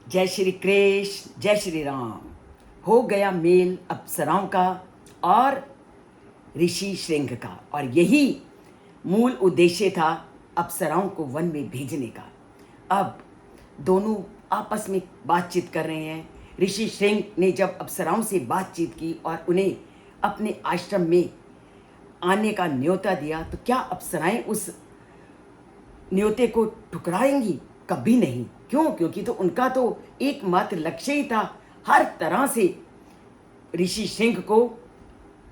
जय श्री कृष्ण, जय श्री राम। हो गया मेल अप्सराओं का और ऋषि श्रृंग का, और यही मूल उद्देश्य था अप्सराओं को वन में भेजने का। अब दोनों आपस में बातचीत कर रहे हैं। ऋषि श्रृंग ने जब अप्सराओं से बातचीत की और उन्हें अपने आश्रम में आने का न्योता दिया, तो क्या अप्सराएं उस न्योते को ठुकराएंगी? कभी नहीं। क्यों? क्योंकि तो उनका तो एकमात्र लक्ष्य ही था हर तरह से ऋषि श्रृंग को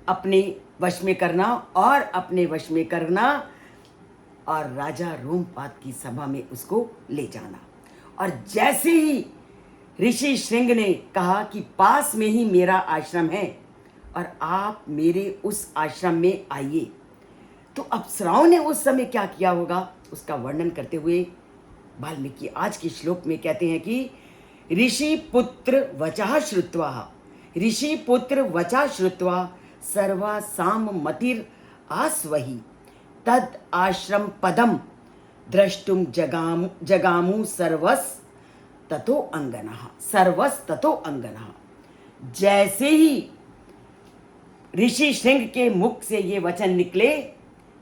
अपने वश में करना और राजा रोमपाद की सभा में उसको ले जाना। और जैसे ही ऋषि श्रृंग ने कहा कि पास में ही मेरा आश्रम है और आप मेरे उस आश्रम में आइए, तो अप्सराओं ने उस समय क्या किया होगा उसका वर्णन करते हुए वाल्मीकि आज के श्लोक में कहते हैं कि ऋषि पुत्र वचा श्रुत्वा सर्वासाम मतिर आस्वही तद आश्रम पदम द्रष्टुम जगामु सर्वस ततो अंगना। जैसे ही ऋषि श्रृंग के मुख से ये वचन निकले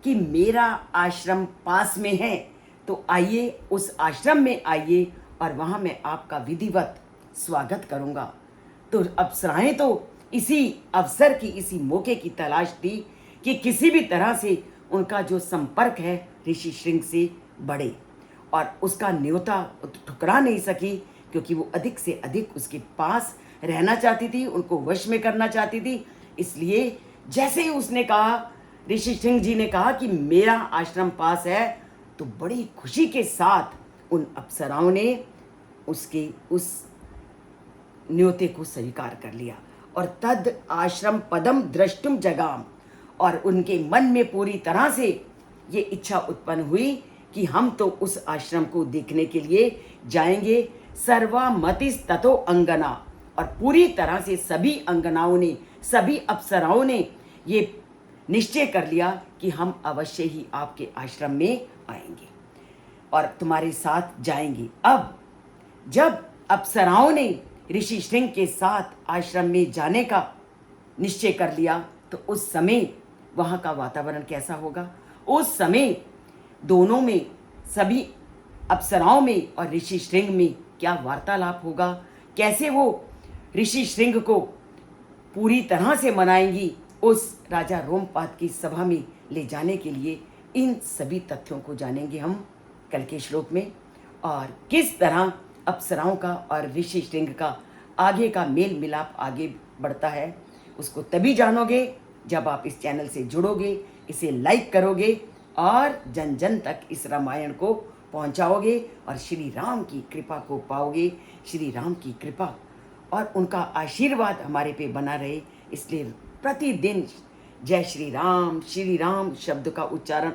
कि मेरा आश्रम पास में है, तो आइए उस आश्रम में आइए और वहां मैं आपका विधिवत स्वागत करूंगा। तो अप्सराएं तो इसी अवसर की, इसी मौके की तलाश थी कि किसी भी तरह से उनका जो संपर्क है ऋषि श्रृंग से बढ़े, और उसका न्योता ठुकरा नहीं सकी क्योंकि वो अधिक से अधिक उसके पास रहना चाहती थी, उनको वश में करना चाहती थी। इसलिए जैसे ही उसने कहा, ऋषि श्रृंग जी ने कहा कि मेरा आश्रम पास है, तो बड़ी खुशी के साथ उन अप्सराओं ने उसके उस न्योते को स्वीकार कर लिया और तद आश्रम पदम द्रष्टुम जगाम, और उनके मन में पूरी तरह से ये इच्छा उत्पन्न हुई कि हम तो उस आश्रम को देखने के लिए जाएंगे। सर्वामतिस ततो अंगना, और पूरी तरह से सभी अंगनाओं ने, सभी अप्सराओं ने ये निश्चय कर लिया कि हम अवश्य ही आपके आश्रम में आएंगे और तुम्हारे साथ जाएंगे। अब जब अप्सराओं ने ऋषि श्रृंग के साथ आश्रम में जाने का निश्चय कर लिया, तो उस समय वहाँ का वातावरण कैसा होगा? उस समय दोनों में, सभी अप्सराओं में और ऋषि श्रृंग में क्या वार्तालाप होगा? कैसे वो ऋषि श्रृंग को पूरी तरह से मनाएंगी उस राजा रोमपाद की सभा में ले जाने के लिए? इन सभी तथ्यों को जानेंगे हम कल के श्लोक में, और किस तरह अप्सराओं का और ऋषि श्रृंग का आगे का मेल मिलाप आगे बढ़ता है उसको तभी जानोगे जब आप इस चैनल से जुड़ोगे, इसे लाइक करोगे और जन जन तक इस रामायण को पहुंचाओगे और श्री राम की कृपा को पाओगे। श्री राम की कृपा और उनका आशीर्वाद हमारे पे बना रहे, इसलिए प्रतिदिन जय श्री राम शब्द का उच्चारण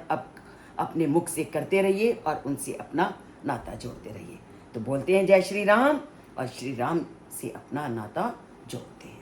अपने मुख से करते रहिए और उनसे अपना नाता जोड़ते रहिए। तो बोलते हैं जय श्री राम और श्री राम से अपना नाता जोड़ते हैं।